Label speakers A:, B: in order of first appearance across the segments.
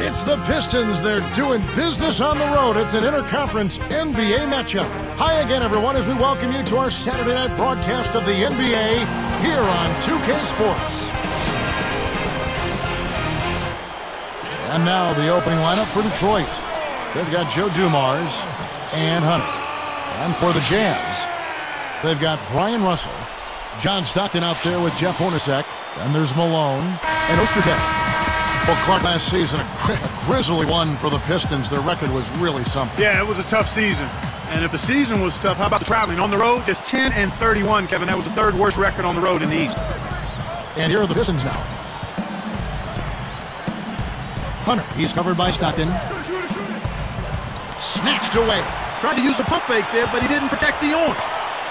A: It's the Pistons. They're doing business on the road. It's an interconference NBA matchup. Hi again, everyone, as we welcome you to our Saturday night broadcast of the NBA here on 2K Sports. And now the opening lineup for Detroit. They've got Joe Dumars and Hunter. And for the Jazz, they've got Brian Russell, John Stockton out there with Jeff Hornacek, and there's Malone and Ostertag. Well, Clark, last season, a grisly one for the Pistons. Their record was really something.
B: Yeah, it was a tough season. And if the season was tough, how about the traveling? On the road, just 10-31, Kevin. That was the third worst record on the road in the East.
A: And here are the Pistons now. Hunter, he's covered by Stockton. Snatched away.
B: Tried to use the pump fake there, but he didn't protect the orange.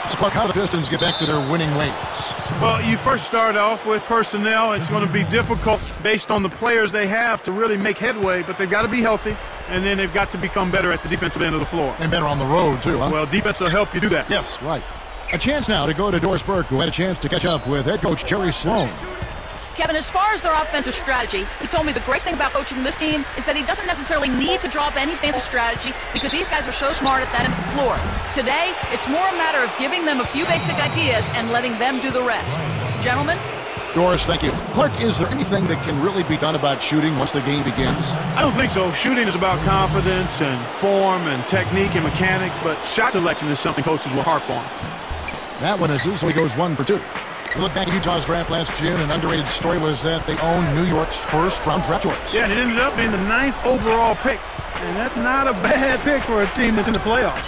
A: So, Clark, how do the Pistons get back to their winning ways?
B: Well, you first start off with personnel. It's going to be difficult based on the players they have to really make headway, but they've got to be healthy, and then they've got to become better at the defensive end of the floor.
A: And better on the road, too, huh?
B: Well, defense will help you do that.
A: Yes, right. A chance now to go to Doris Burke, who had a chance to catch up with head coach Jerry Sloan.
C: Kevin, as far as their offensive strategy, he told me the great thing about coaching this team is that he doesn't necessarily need to draw up any fancy strategy because these guys are so smart at that end of the floor. Today, it's more a matter of giving them a few basic ideas and letting them do the rest. Gentlemen?
A: Doris, thank you. Clark, is there anything that can really be done about shooting once the game begins?
B: I don't think so. Shooting is about confidence and form and technique and mechanics, but shot selection is something coaches will harp on.
A: That one is, so he goes 1 for 2. You look back at Utah's draft last June, an underrated story was that they owned New York's first-round draft choice.
B: Yeah, and it ended up being the 9th overall pick. And that's not a bad pick for a team that's in the playoffs.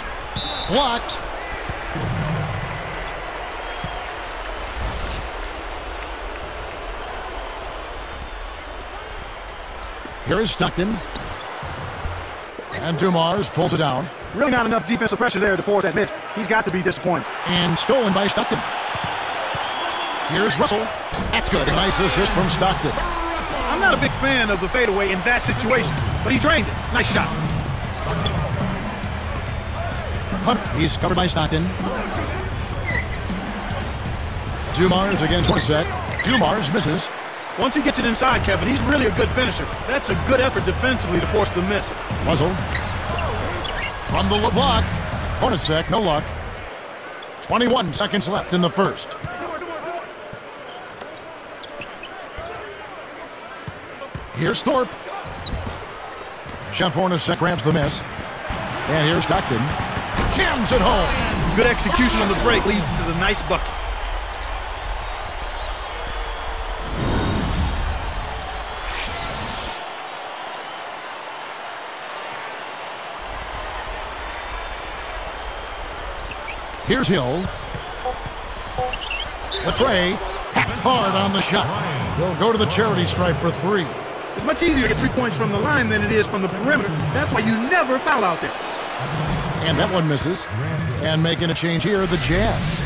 A: Blocked. Here is Stockton. And Dumars pulls it down.
B: Really not enough defensive pressure there to force that miss. He's got to be disappointed.
A: And stolen by Stockton. Here's Russell. That's good. A nice assist from Stockton.
B: I'm not a big fan of the fadeaway in that situation, but he drained it. Nice shot.
A: Hunter, he's covered by Stockton. Dumars against Hornacek. Dumars misses.
B: Once he gets it inside, Kevin, he's really a good finisher. That's a good effort defensively to force the miss.
A: Russell. From the block. Hornacek, no luck. 21 seconds left in the first. Here's Thorpe. Jeff Hornacek grabs the miss. And here's Stockton. Jams it home.
B: Good execution on the break leads to the nice bucket.
A: Here's Hill. The tray. Hacked hard on the shot. He'll go to the charity stripe for 3.
B: It's much easier to get 3 points from the line than it is from the perimeter. That's why you never foul out there.
A: And that one misses. And making a change here, the Jazz.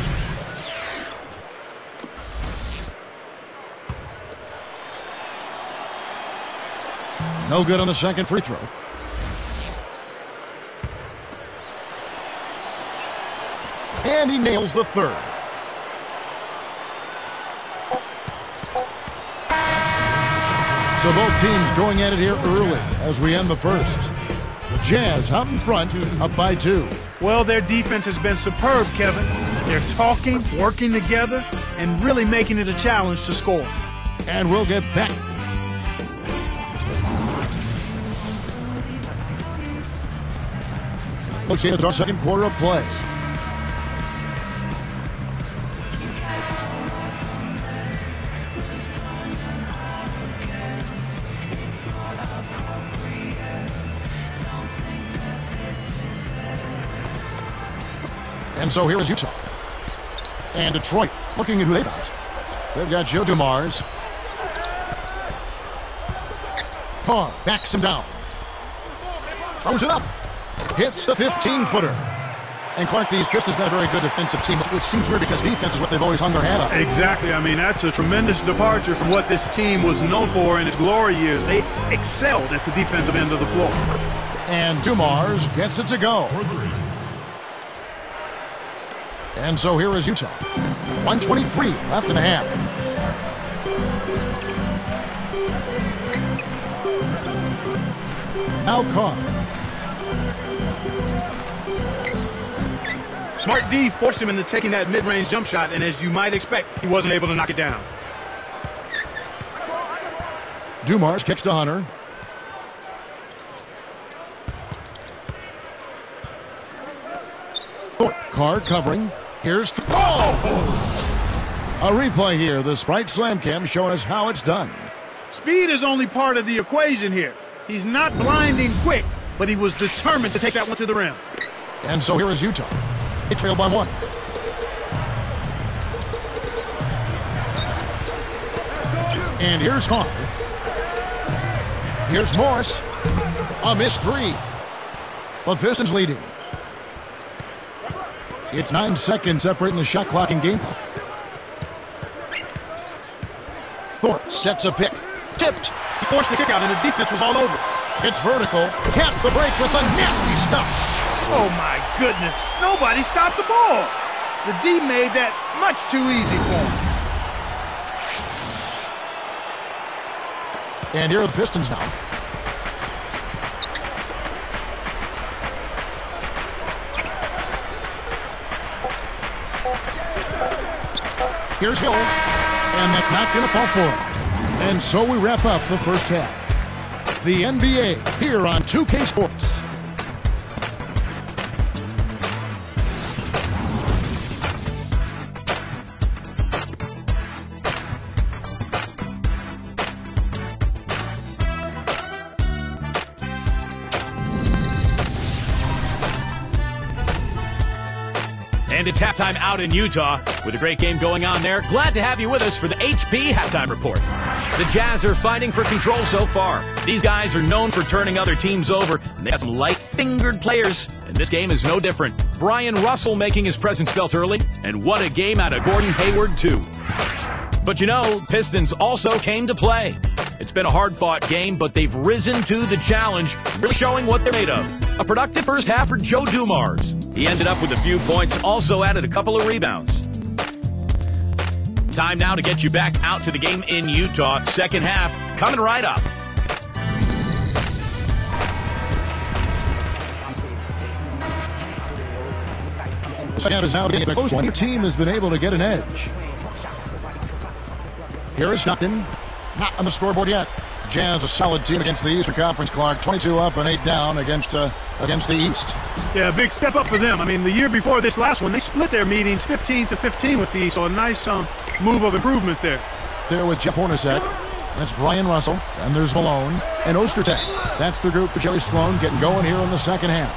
A: No good on the second free throw. And he nails the third. So both teams going at it here early as we end the first. The Jazz out in front, up by 2.
B: Well, their defense has been superb, Kevin. They're talking, working together, and really making it a challenge to score.
A: And we'll get back. Let's see, it's our second quarter of play. And so here is Utah. And Detroit looking at who they've got. They've got Joe Dumars. Carr backs him down. Throws it up. Hits the 15-footer. And Clark, these Pistons not a very good defensive team, which seems weird because defense is what they've always hung their hat on.
B: Exactly. I mean, that's a tremendous departure from what this team was known for in its glory years. They excelled at the defensive end of the floor.
A: And Dumars gets it to go. And so here is Utah. 1:23 left in the half. Now Carr.
B: Smart D forced him into taking that mid-range jump shot, and as you might expect, he wasn't able to knock it down.
A: Dumars kicks to Hunter. Thorpe. Carr covering. Here's the... Oh! A replay here. The Sprite Slam Cam showing us how it's done.
B: Speed is only part of the equation here. He's not blinding quick, but he was determined to take that one to the rim.
A: And so here is Utah. They trail by 1. And here's Carr. Here's Morris. A missed 3. The Pistons leading. It's 9 seconds separating the shot clock and game clock. Thorpe sets a pick. Tipped.
B: He forced the kick out, and the defense was all over.
A: It's vertical. Caps the break with the nasty stuff.
B: Oh, my goodness. Nobody stopped the ball. The D made that much too easy for him.
A: And here are the Pistons now. Here's Hill. And that's not going to fall for him. And so we wrap up the first half. The NBA here on 2K Sports.
D: And it's halftime out in Utah with a great game going on there. Glad to have you with us for the HP Halftime Report. The Jazz are fighting for control so far. These guys are known for turning other teams over, and they have some light-fingered players, and this game is no different. Brian Russell making his presence felt early, and what a game out of Gordon Hayward, too. But you know, Pistons also came to play. It's been a hard-fought game, but they've risen to the challenge, really showing what they're made of. A productive first half for Joe Dumars. He ended up with a few points, also added a couple of rebounds. Time now to get you back out to the game in Utah. Second half coming right up.
A: Second half is now getting a close one. Your team has been able to get an edge. Here is Stockton. Not on the scoreboard yet. Jazz, a solid team against the Eastern Conference, Clark. 22 up and 8 down against the East.
B: Yeah, big step up for them. I mean, the year before this last one, they split their meetings 15-15 with the East, so a nice move of improvement there.
A: There with Jeff Hornacek. That's Brian Russell. And there's Malone and Ostertag. That's the group for Jerry Sloan getting going here in the second half.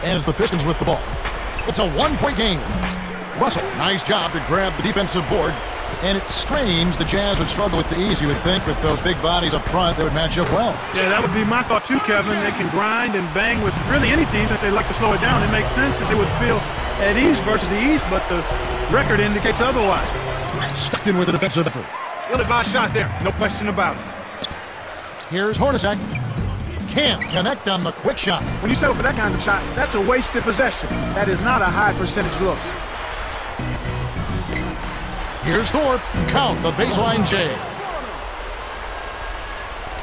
A: And it's the Pistons with the ball. It's a one-point game. Russell, nice job to grab the defensive board. And it's strange the Jazz would struggle with the East. You would think with those big bodies up front, they would match up well.
B: Yeah, that would be my thought too, Kevin. They can grind and bang with really any team since they like to slow it down. It makes sense that they would feel at ease versus the East, but the record indicates otherwise.
A: Stockton with a defensive effort.
B: Ill-advised shot there, no question about it.
A: Here's Hornacek. Can't connect on the quick shot.
B: When you settle for that kind of shot, that's a wasted possession. That is not a high percentage look.
A: Here's Thorpe. Count the baseline J.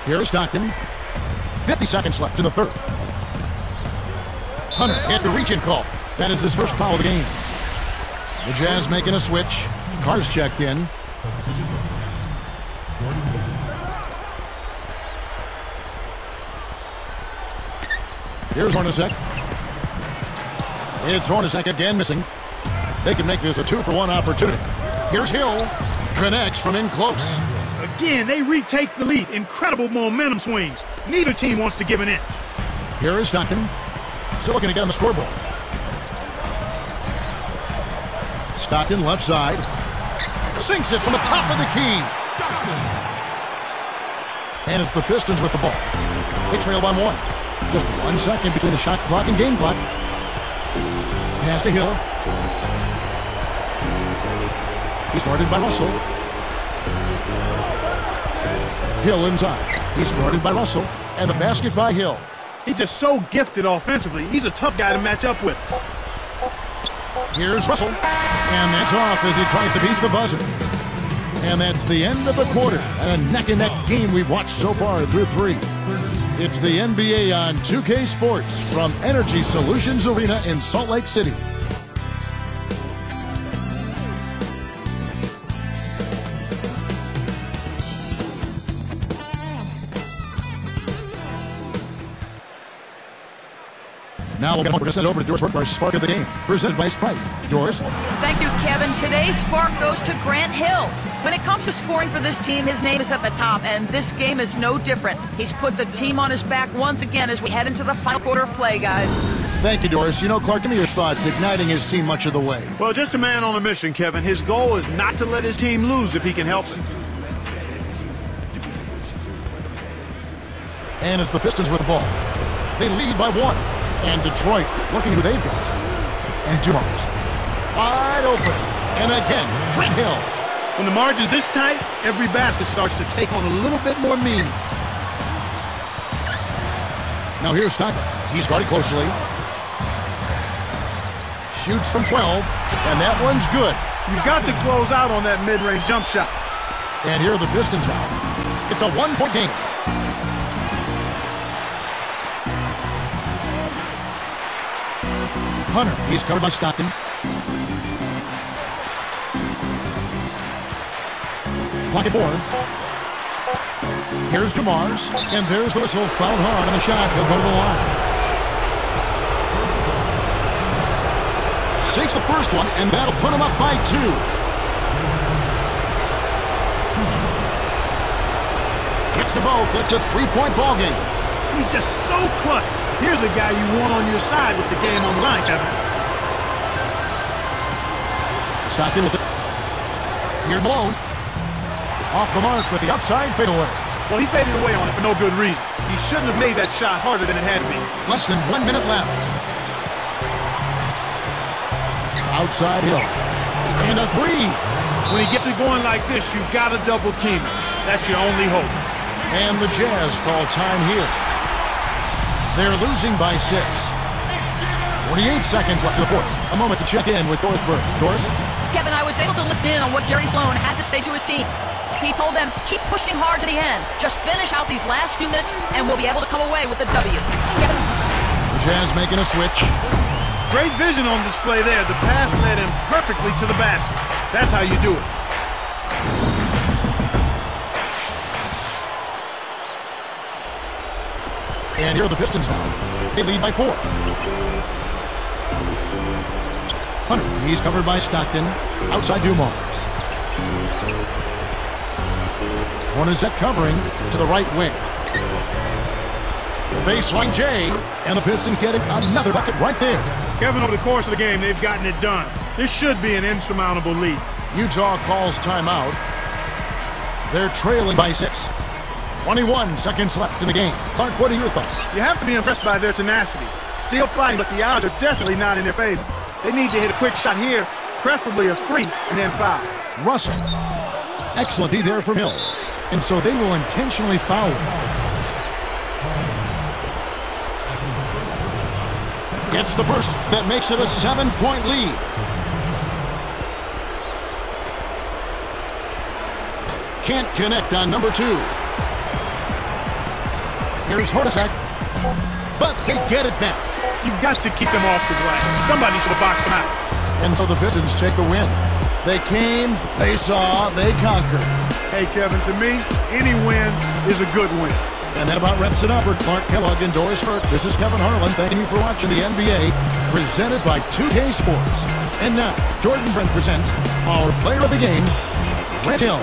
A: Here's Stockton. 50 seconds left in the third. Hunter gets the reach-in call. That is his first foul of the game. The Jazz making a switch. Carr's checked in. Here's Hornacek. It's Hornacek again missing. They can make this a 2-for-1 opportunity. Here's Hill. Connects from in close.
B: Again, they retake the lead. Incredible momentum swings. Neither team wants to give an inch.
A: Here is Stockton. Still looking to get on the scoreboard. Stockton left side. Sinks it from the top of the key. Stockton. And it's the Pistons with the ball. They trail by 1. Just 1 second between the shot clock and game clock. Pass to Hill. He's guarded by Russell. Hill inside. He's guarded by Russell. And the basket by Hill.
B: He's just so gifted offensively. He's a tough guy to match up with.
A: Here's Russell. And that's off as he tries to beat the buzzer. And that's the end of the quarter and a neck-and-neck game we've watched so far through 3. It's the NBA on 2K Sports from Energy Solutions Arena in Salt Lake City. Now we're going to send it over to Doris for our Spark of the Game, presented by Sprite. Doris?
C: Thank you, Kevin. Today's spark goes to Grant Hill. When it comes to scoring for this team, his name is at the top, and this game is no different. He's put the team on his back once again as we head into the final quarter of play, guys.
A: Thank you, Doris. You know, Clark, give me your thoughts, igniting his team much of the way.
B: Well, just a man on a mission, Kevin. His goal is not to let his team lose if he can help it.
A: And it's the Pistons with the ball. They lead by 1. And Detroit, looking who they've got. And Dumars. Wide open. And again, Grant Hill.
B: When the margin's this tight, every basket starts to take on a little bit more meaning.
A: Now here's Stockton. He's guarded closely. Shoots from 12. And that one's good.
B: You've got to close out on that mid-range jump shot.
A: And here are the Pistons now. It's a 1-point game. Hunter, he's covered by Stockton. Clock at 4. Here's Dumars, and there's the whistle. Fouled hard on the shot. He'll go to the line. Sinks the first one, and that'll put him up by 2. Gets the both. It's a 3-point ball game.
B: He's just so clutch. Here's a guy you want on your side with the game on the line, Kevin.
A: Stockton with it. Here Malone. Off the mark with the outside fadeaway.
B: Well, he faded away on it for no good reason. He shouldn't have made that shot harder than it had to be.
A: Less than 1 minute left. Outside Hill. And a 3.
B: When he gets it going like this, you've got to double team it. That's your only hope.
A: And the Jazz call time here. They're losing by 6. 48 seconds left in the fourth. A moment to check in with Doris Burke. Doris?
C: Kevin, I was able to listen in on what Jerry Sloan had to say to his team. He told them, keep pushing hard to the end. Just finish out these last few minutes, and we'll be able to come away with the W. Kevin?
A: The Jazz making a switch.
B: Great vision on display there. The pass led him perfectly to the basket. That's how you do it.
A: And here are the Pistons now. They lead by 4. Hunter, he's covered by Stockton. Outside Dumars. Hornacek covering to the right wing. Baseline J, and the Pistons getting another bucket right there.
B: Kevin, over the course of the game, they've gotten it done. This should be an insurmountable lead.
A: Utah calls timeout. They're trailing by 6. 21 seconds left in the game. Clark, what are your thoughts?
B: You have to be impressed by their tenacity. Still fighting, but the odds are definitely not in their favor. They need to hit a quick shot here, preferably a 3, and then foul.
A: Russell. Excellent D there from Hill. And so they will intentionally foul him. Gets the first. That makes it a 7-point lead. Can't connect on number 2. Here's Hornacek. But they get it back.
B: You've got to keep them off the glass. Somebody should have boxed them out.
A: And so the Pistons take the win. They came, they saw, they conquered.
B: Hey, Kevin, to me, any win is a good win.
A: And that about wraps it up for Clark Kellogg and Doris Burke. This is Kevin Harlan. Thanking you for watching the NBA, presented by 2K Sports. And now, Jordan Brent presents our player of the game, Grant Hill.